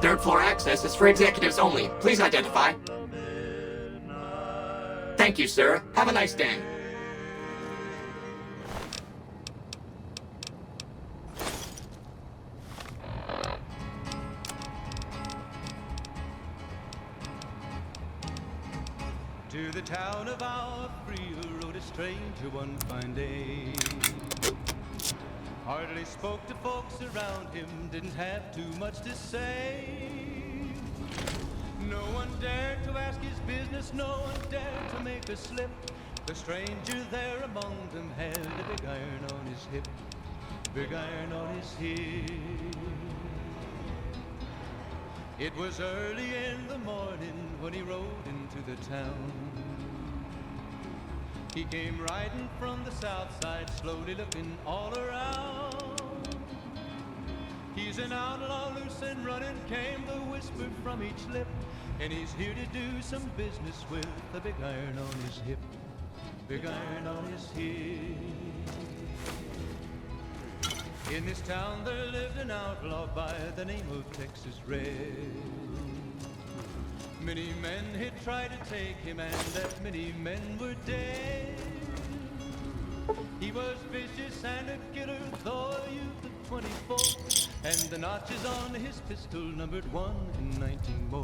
Third floor access is for executives only. Please identify. Thank you, sir. Have a nice day. To the town of our Freer rode a stranger one fine day. Hardly spoke to folks around him, didn't have too much to say. No one dared to ask his business, no one dared to make a slip. The stranger there among them had a big iron on his hip, big iron on his hip. It was early in the morning when he rode into the town. He came riding from the south side, slowly looking all around. He's an outlaw, loose and running, came the whisper from each lip. And he's here to do some business with a big iron on his hip, big iron on his hip. In this town there lived an outlaw by the name of Texas Red. Many men had tried to take him, and that many men were dead. He was vicious and a killer, though a youth of 24, and the notches on his pistol numbered 1 in 19 more,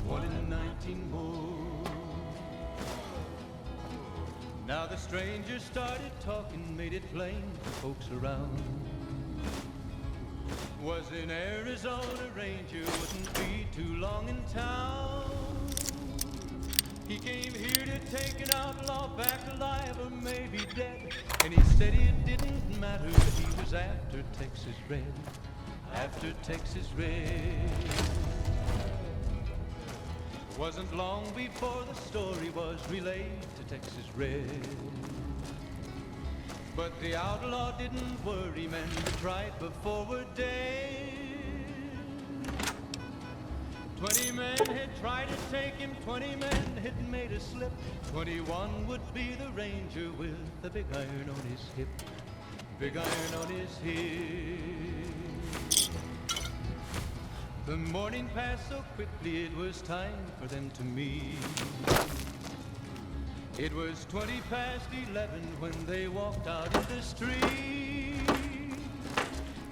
1 in 19 more. Now the stranger started talking, made it plain to folks around. Was an Arizona Ranger, wouldn't be too long in town. He came here to take an outlaw back alive or maybe dead. And he said it didn't matter, he was after Texas Red, after Texas Red. Wasn't long before the story was relayed to Texas Red. But the outlaw didn't worry, men that tried before were dead. 20 men had tried to take him, 20 men had made a slip. 21 would be the ranger with the big iron on his hip, big iron on his hip. The morning passed so quickly, it was time for them to meet. It was 20 past 11 when they walked out in the street.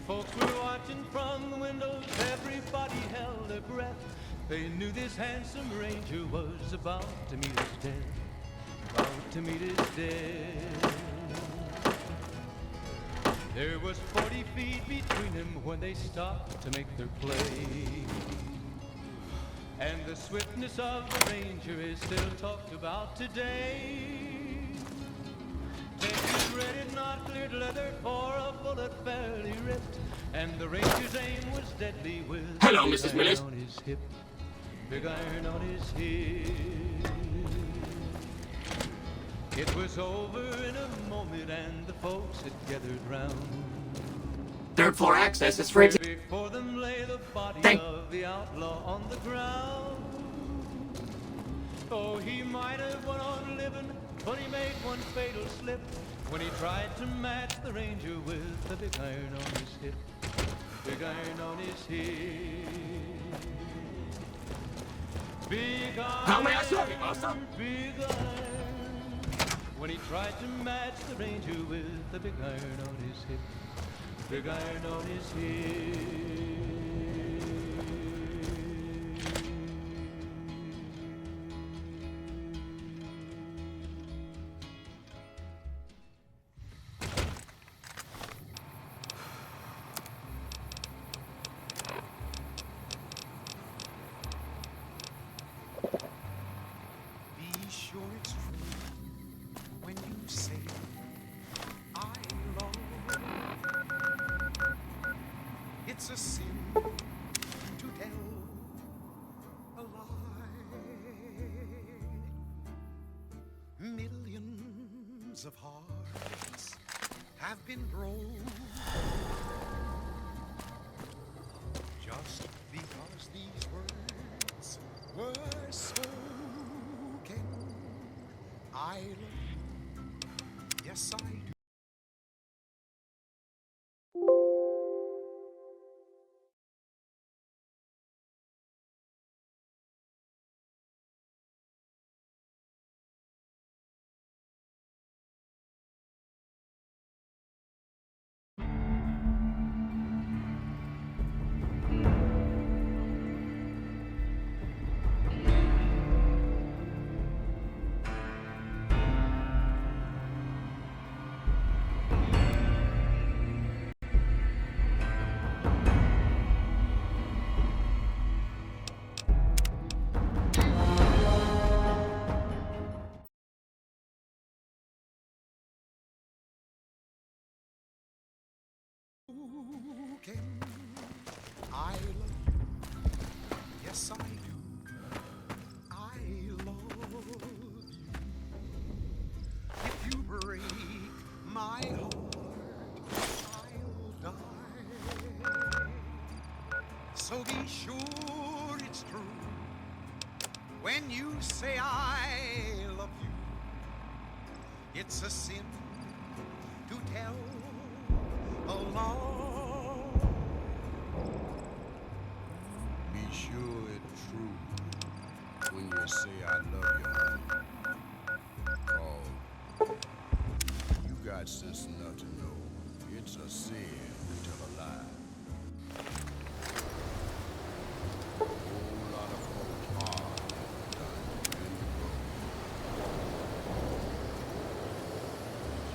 Folks were watching from the windows, everybody held their breath. They knew this handsome ranger was about to meet his death, about to meet his death. There was 40 feet between them when they stopped to make their play. And the swiftness of the ranger is still talked about today. Texas Red had not cleared leather for a bullet fairly ripped, and the ranger's aim was deadly with Hello, big Mrs. iron Millis. on his hip, big iron on his hip. It was over in a moment, and the folks had gathered round. Third floor access is for executives. Before them lay the body Thank- of the outlaw on the ground. Oh, he might have went on living, but he made one fatal slip when he tried to match the ranger with the big iron on his hip, big iron on his hip. Big iron, How may I serve you, master? big iron. When he tried to match the ranger with the big iron on his hip, big iron on his hip. Be sure it's true when you say I love. It's a sin to tell a lie. Millions of hearts have been broken just because these words were spoken. I love you, yes I do. Can I love you? Yes, I do. I love you. If you break my heart, I'll die. So be sure it's true when you say I love you. It's a sin to tell a lie. Be sure it's true when you say I love you, honey. 'Cause you got sense enough to know it's a sin to tell a lie. Whole lot of folks hard done been broke.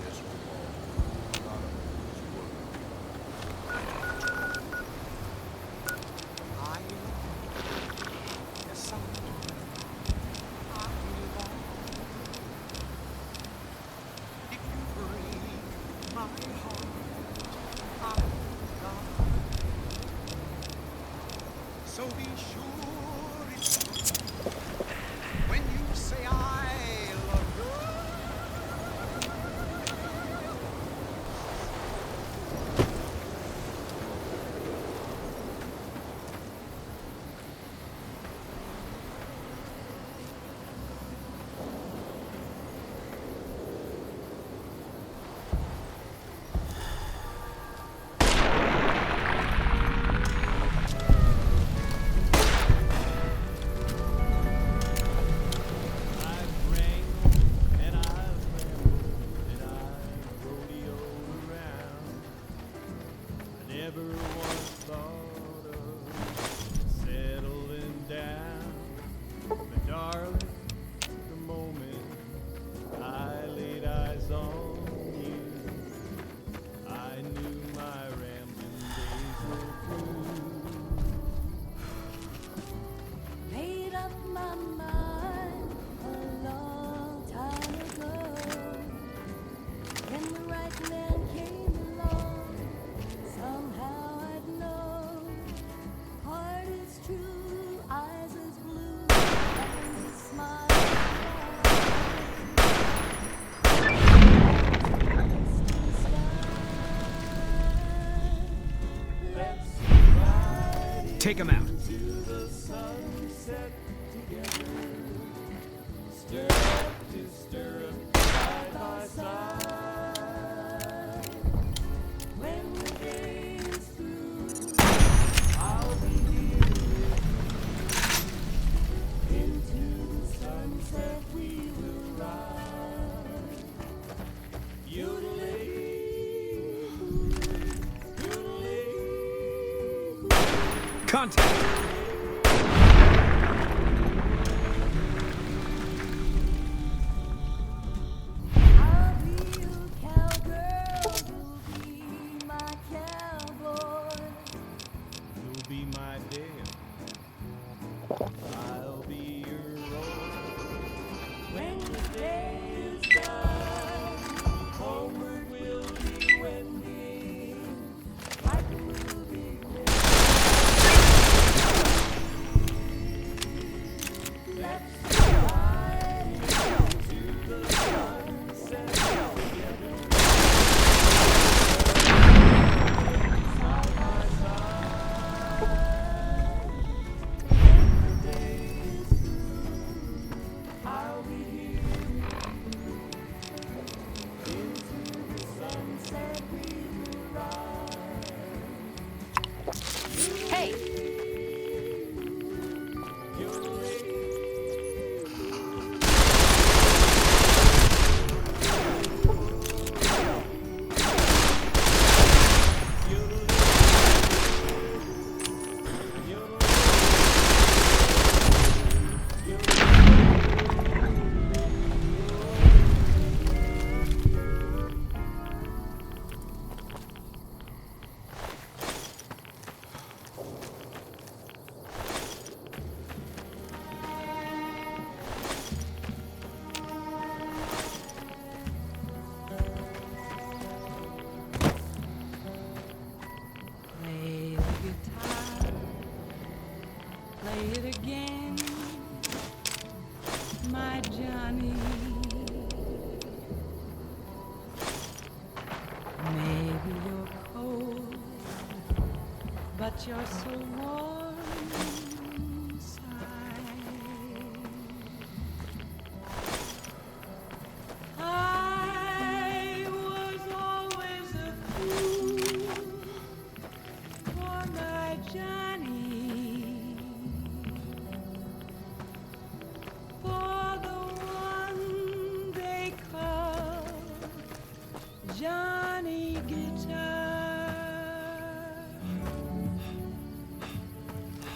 Just a whole lot of folks work. I love you. Yes, I do. I love you. If you break my heart, I'll die. So be sure it's true when you say I love you. I've wrangled and I've rambled and I've rodeoed around. I never once thought of settling down. But darling, the moment I laid eyes on you, I knew my rambling days were through. Made up my mind a long time ago. When the right man came along, somehow I'd know. Heart is true, eyes is blue, and his smile Take him out. To the sunset together, stirrup to stirrup, side by side. when the day is through, I'll be here into the sunset we will ride. yodeling, yodeling. Contact. I'll be your cowgirl, you'll be my cowboy. You'll be my dad, I'll be your road. When the day is done, Homeward we'll be wending, like a movie let's ride to the sunset together, side by side. when the day is through. I'll be here into the Sunset we will ride. Hey, it again, my Johnny. Maybe you're cold, but you're so warm inside. I was always a fool for my Johnny, for the one they call Johnny Guitar.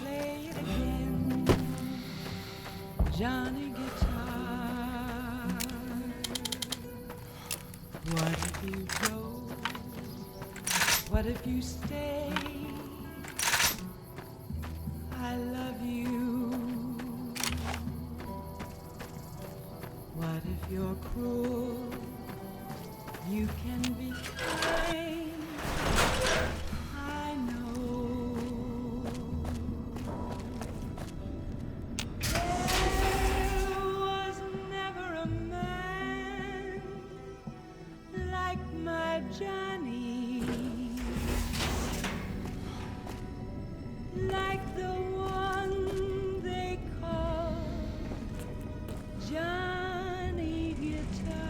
Play it again, Johnny Guitar. What if you go? What if you stay? I love you. What if you're cruel? You can be kind. I know. There was never a man like my Johnny, like the one they call Johnny Guitar.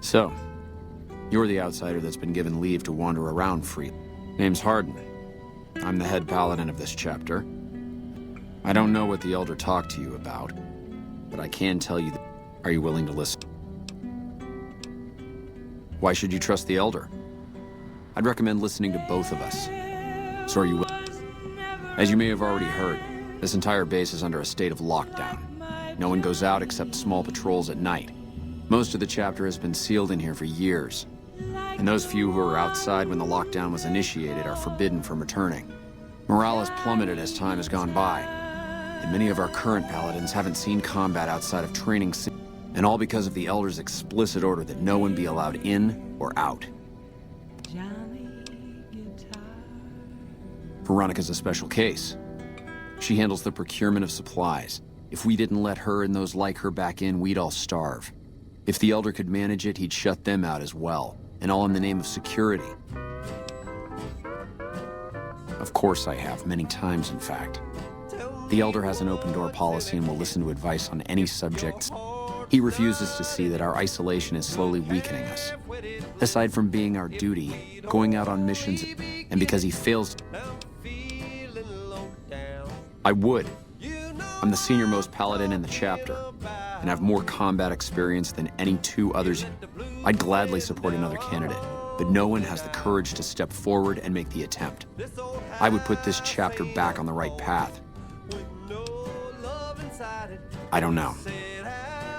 So, you're the outsider that's been given leave to wander around free. Name's Hardin. I'm the head paladin of this chapter. I don't know what the Elder talked to you about, but I can tell you that. Are you willing to listen? Why should you trust the Elder? I'd recommend listening to both of us. So are you willing? As you may have already heard, this entire base is under a state of lockdown. No one goes out except small patrols at night. Most of the chapter has been sealed in here for years, and those few who were outside when the lockdown was initiated are forbidden from returning. Morale has plummeted as time has gone by, and many of our current paladins haven't seen combat outside of training, and all because of the Elder's explicit order that no one be allowed in or out. Johnny Guitar. Veronica's a special case. She handles the procurement of supplies. If we didn't let her and those like her back in, we'd all starve. If the Elder could manage it, he'd shut them out as well, and all in the name of security. Of course I have, many times in fact. The Elder has an open-door policy and will listen to advice on any subjects. He refuses to see that our isolation is slowly weakening us. Aside from being our duty, going out on missions, and because he fails, I would. I'm the senior-most paladin in the chapter, and have more combat experience than any two others. I'd gladly support another candidate, but no one has the courage to step forward and make the attempt. I would put this chapter back on the right path. I don't know.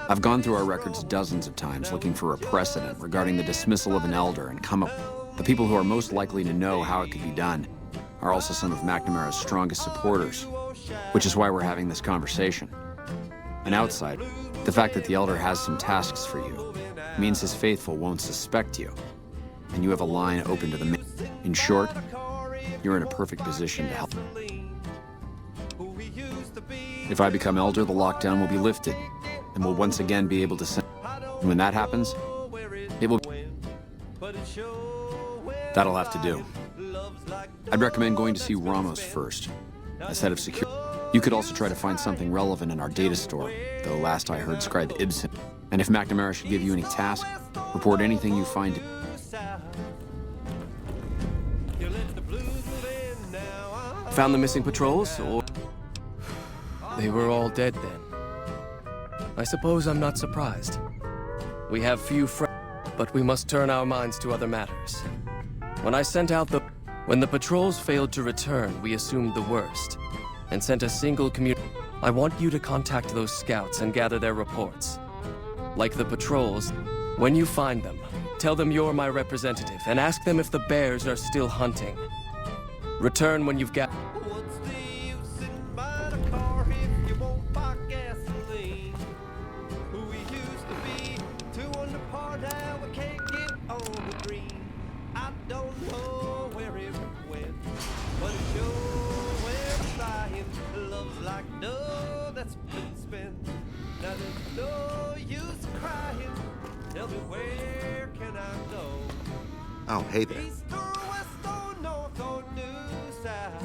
I've gone through our records dozens of times looking for a precedent regarding the dismissal of an Elder and come up. The people who are most likely to know how it could be done are also some of McNamara's strongest supporters, which is why we're having this conversation. An outsider, the fact that the Elder has some tasks for you means his faithful won't suspect you, and you have a line open to the In short, you're in a perfect position to help. If I become Elder, the lockdown will be lifted, and we'll once again be able to send. And when that happens, it will. That'll have to do. I'd recommend going to see Ramos first, as head of security. You could also try to find something relevant in our data store, though last I heard Scribe Ibsen. And if McNamara should give you any task, report anything you find. Found the missing patrols, or... They were all dead then. I suppose I'm not surprised. We have few friends, but we must turn our minds to other matters. When the patrols failed to return, we assumed the worst, and sent a single community. I want you to contact those scouts and gather their reports. Like the patrols, when you find them, tell them you're my representative, and ask them if the bears are still hunting. Return when you've got... What's the use in buying a car if you won't buy gasoline? Who we used to be love's like dough that's been spent. Now there's no use crying. Tell me where can I go? Oh, hey there. East or west or north or new south.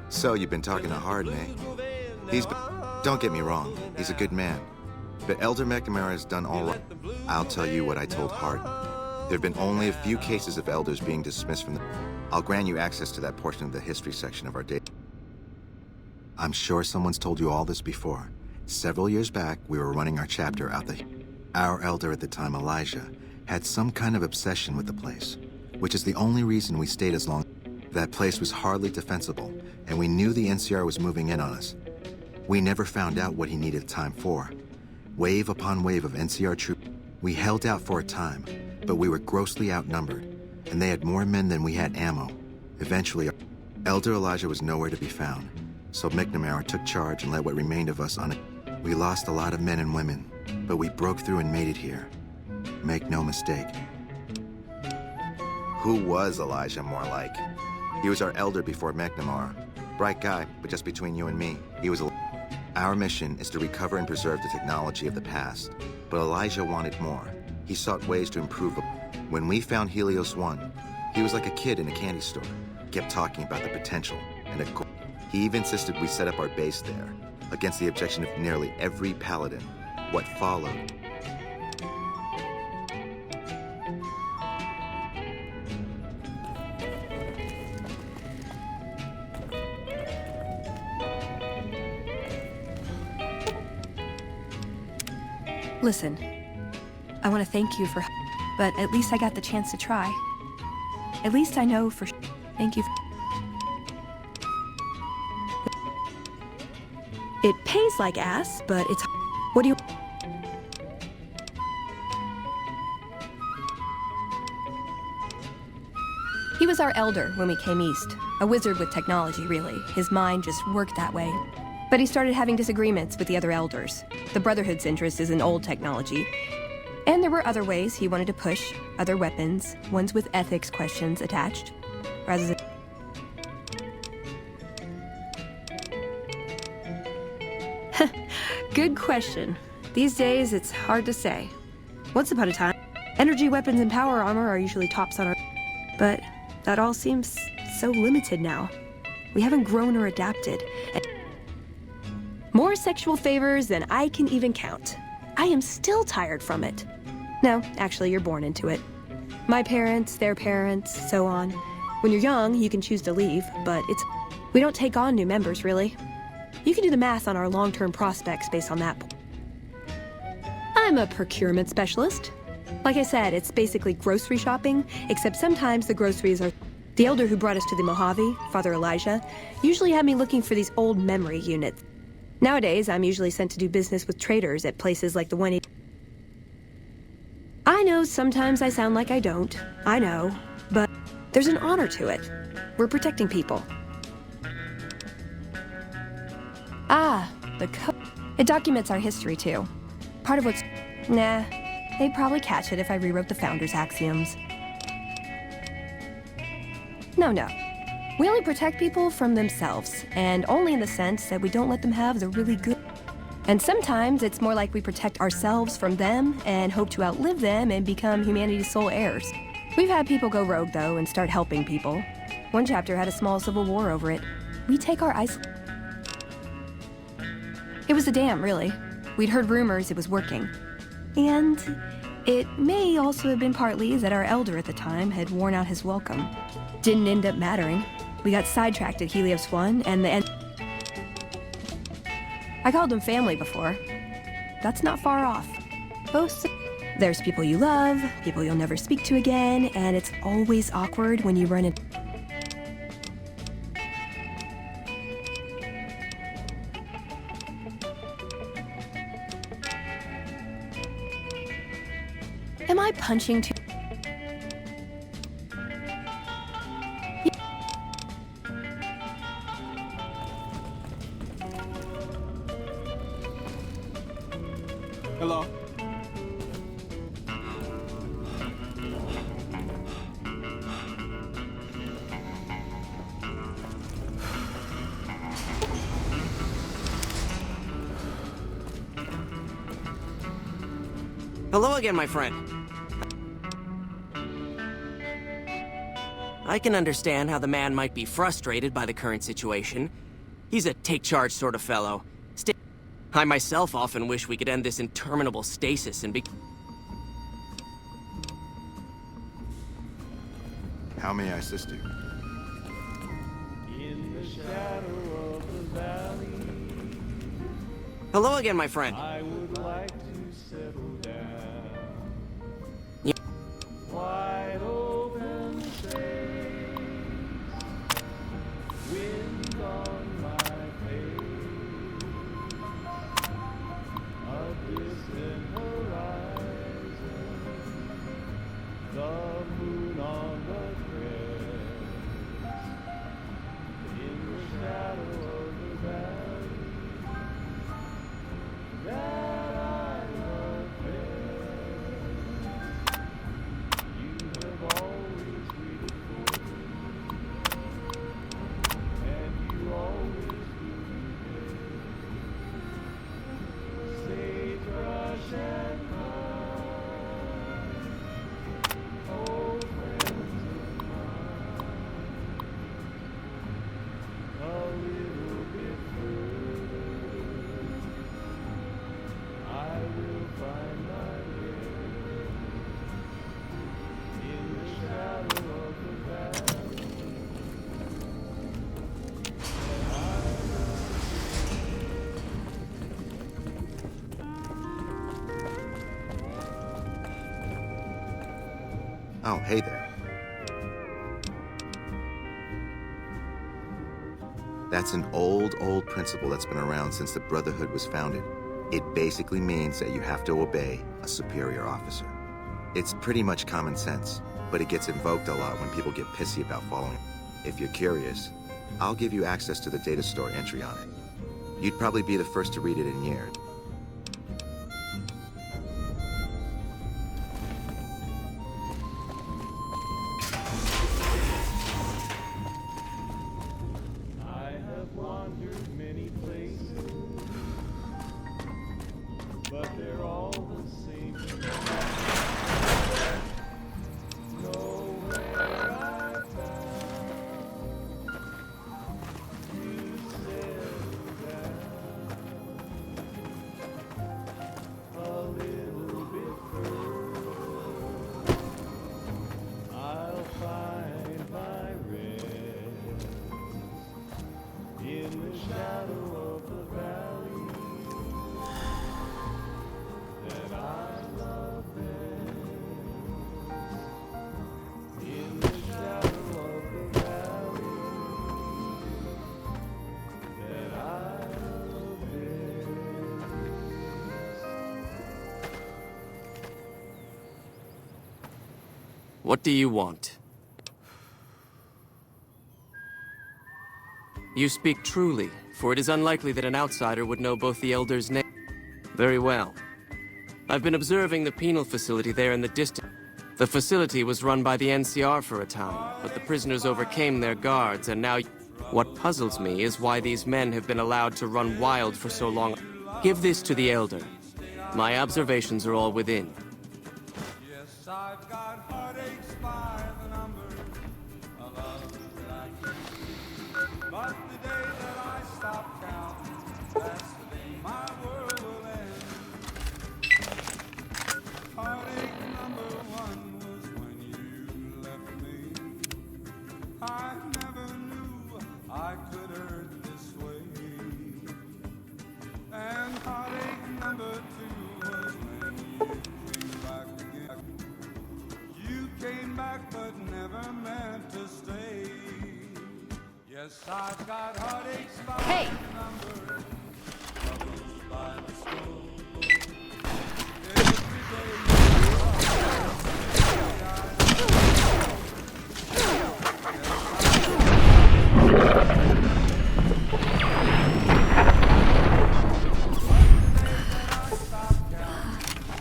So you've been talking to Hardin, eh? Don't get me wrong, he's a good man. But Elder McNamara has done all right. I'll tell you what I told Hardin. There have been only a few cases of elders being dismissed from the... I'll grant you access to that portion of the history section of our data. I'm sure someone's told you all this before. Several years back, we were running our chapter out the... Our elder at the time, Elijah, had some kind of obsession with the place, which is the only reason we stayed as long. That place was hardly defensible, and we knew the NCR was moving in on us. We never found out what he needed time for. Wave upon wave of NCR troops. We held out for a time, but we were grossly outnumbered, and they had more men than we had ammo. Eventually, Elder Elijah was nowhere to be found, so McNamara took charge and led what remained of us on it. We lost a lot of men and women, but we broke through and made it here. Make no mistake. Who was Elijah more like? He was our elder before McNamara. Bright guy, but just between you and me, he was Our mission is to recover and preserve the technology of the past, but Elijah wanted more. He sought ways to improve. When we found Helios 1, he was like a kid in a candy store, kept talking about the potential, and he even insisted we set up our base there, against the objection of nearly every paladin. What followed? Listen, I want to thank you for... But at least I got the chance to try. At least I know for... Thank you. It pays like ass, but it's... What do you... He was our elder when we came east. A wizard with technology, really. His mind just worked that way. But he started having disagreements with the other elders. The Brotherhood's interest is in old technology. And there were other ways he wanted to push, other weapons, ones with ethics questions attached, rather than... Good question. These days, it's hard to say. Once upon a time, energy weapons and power armor are usually tops on our... But that all seems so limited now. We haven't grown or adapted. More sexual favors than I can even count. I am still tired from it. No, actually, you're born into it. My parents, their parents, so on. When you're young, you can choose to leave, but we don't take on new members, really. You can do the math on our long-term prospects based on that. I'm a procurement specialist. Like I said, it's basically grocery shopping, except sometimes the groceries are... The elder who brought us to the Mojave, Father Elijah, usually had me looking for these old memory units. Nowadays, I'm usually sent to do business with traders at places like the one... I know sometimes I sound like I don't. I know. But there's an honor to it. We're protecting people. Ah, the code. It documents our history, too. Part of what's... Nah, they'd probably catch it if I rewrote the Founder's axioms. No. We only protect people from themselves, and only in the sense that we don't let them have the really good... And sometimes it's more like we protect ourselves from them and hope to outlive them and become humanity's sole heirs. We've had people go rogue, though, and start helping people. One chapter had a small civil war over it. We take our It was a dam, really. We'd heard rumors it was working. And it may also have been partly that our elder at the time had worn out his welcome. Didn't end up mattering. We got sidetracked at Helios 1, and the end... I called them family before. That's not far off. Both... There's people you love, people you'll never speak to again, and it's always awkward when you run into... Am I punching too... Hello? Hello again, my friend. I can understand how the man might be frustrated by the current situation. He's a take-charge sort of fellow. I myself often wish we could end this interminable stasis and be... How may I assist you? In the shadow of the valley, Hello again, my friend. I would like to settle down. Yeah. Wide open space, wind on my face, a distant horizon, the moon on the crest, in the shadow of the valley that I love best. You have always waited for me, and you always will be there. Sagebrush and pine, old friends of mine, a little bit further, I will find my way in the shadow of the valley. Oh, hey there. That's an old principle that's been around since the Brotherhood was founded. It basically means that you have to obey a superior officer. It's pretty much common sense, but it gets invoked a lot when people get pissy about following it. If you're curious, I'll give you access to the data store entry on it. You'd probably be the first to read it in years. I have wandered many places, but they're all the same. Nowhere I found you settle down a little bit further. I'll find my rest in the shadow of the valley that I love best. In the shadow of the valley that I love best. What do you want? You speak truly, for it is unlikely that an outsider would know both the Elder's name. Very well. I've been observing the penal facility there in the distance. The facility was run by the NCR for a time, but the prisoners overcame their guards, and now... What puzzles me is why these men have been allowed to run wild for so long. Give this to the Elder. My observations are all within. Yes, I've got heartaches by the number of others that I keep. But the day that I stop counting, that's the day my world will end. Heartache number one was when you left me. I never knew I could hurt this way. And heartache number two was when you came back again. You came back but never meant to stay. Yes, I've got heartaches by the number, troubles by the score. Every day you are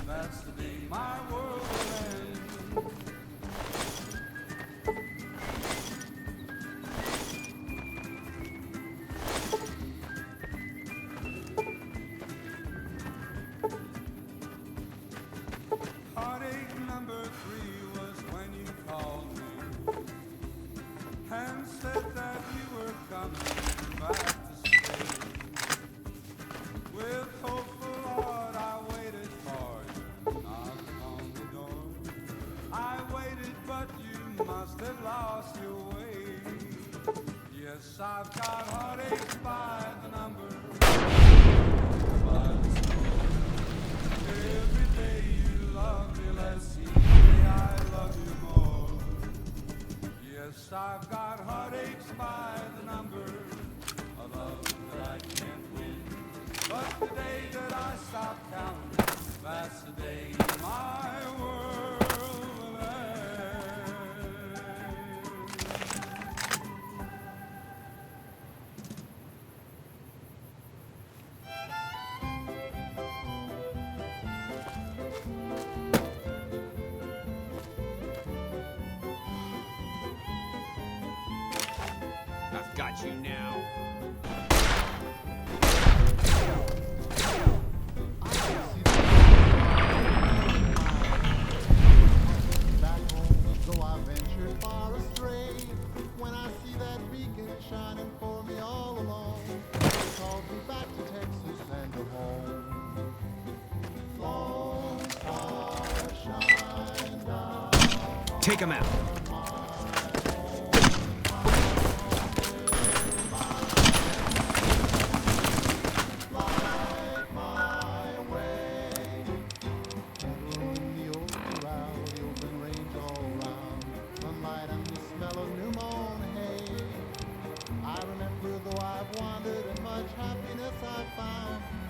that's the day my world will end. yesterday. My world will end. I've got you now. Back home, though I ventured far astray. When I see that beacon shining for me all along, it calls me back to Texas and to home. Lone star shine down. Take him out.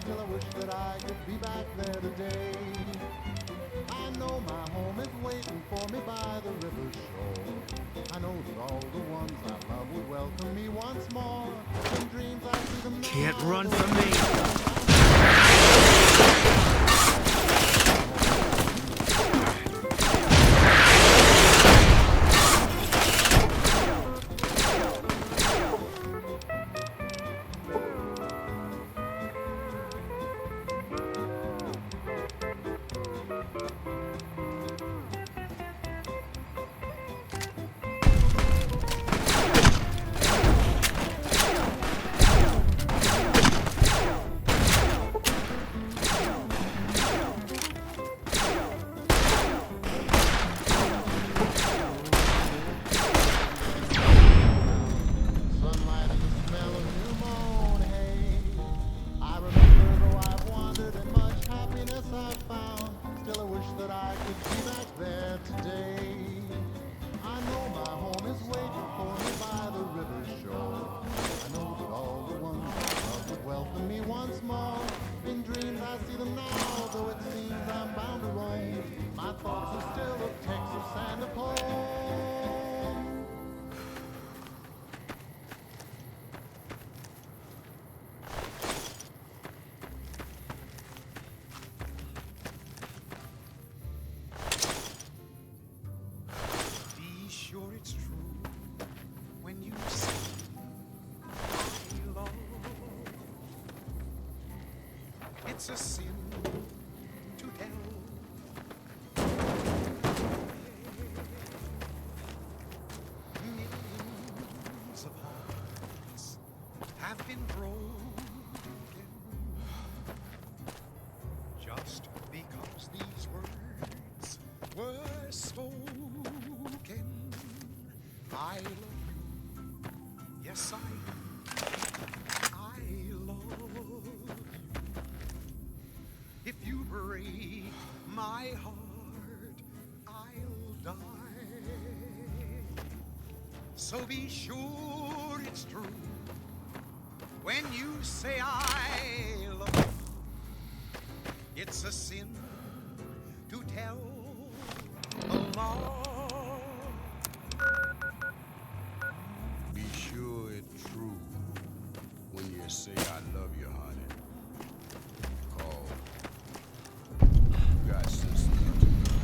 Still I wish that I could be back there today. I know my home is waiting for me by the river shore. I know that all the ones I love will welcome me once more. In dreams I see them now. Can't run from me. Sunlight and the smell of new mown hay. I remember though I've wandered and much happiness I've found. Still I wish that I could be back there today. I know my home is waiting for me by the river shore. I know that all the ones I love would welcome me once more. In dreams I see them now, though it seems I'm bound to roam. My thoughts are still of Texas and of home. Be sure it's true when you say I love. It's a sin to tell. Millions of hearts have been broken just because these words were spoken. I love you. Yes, I love you. If you break my heart, I'll die. So be sure it's true when you say I love you. It's a sin to tell a lie. Be sure it's true when you say I love you, honey. Call. You got sense enough to know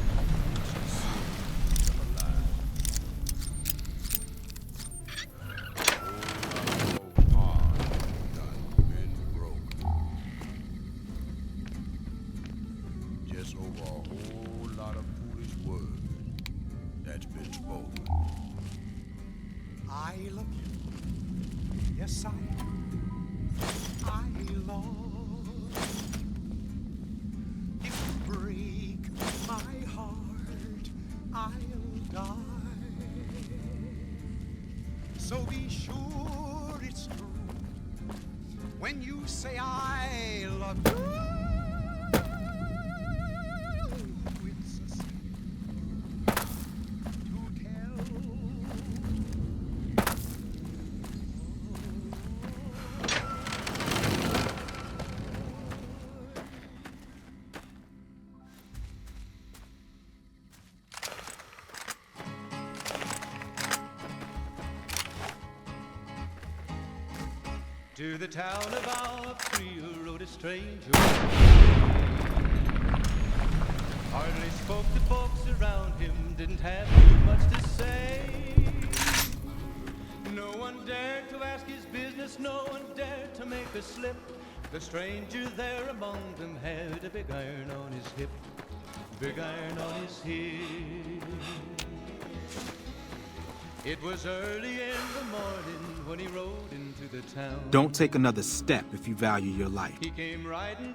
it's a sin to tell a lie. Whole lot of heart done been broken. Just over a whole lot of foolish words that's been spoken. I love you. Yes, I do. I love you. If you break my heart, I'll die. So be sure it's true when you say I love you. It's a sin to tell. To the town of Alpria rode a stranger. Hardly spoke to folks around him, didn't have too much to say. No one dared to ask his business, no one dared to make a slip. The stranger there among them had a big iron on his hip, big iron on his hip. It was early in the morning when he rode into the town. Don't take another step if you value your life. He came riding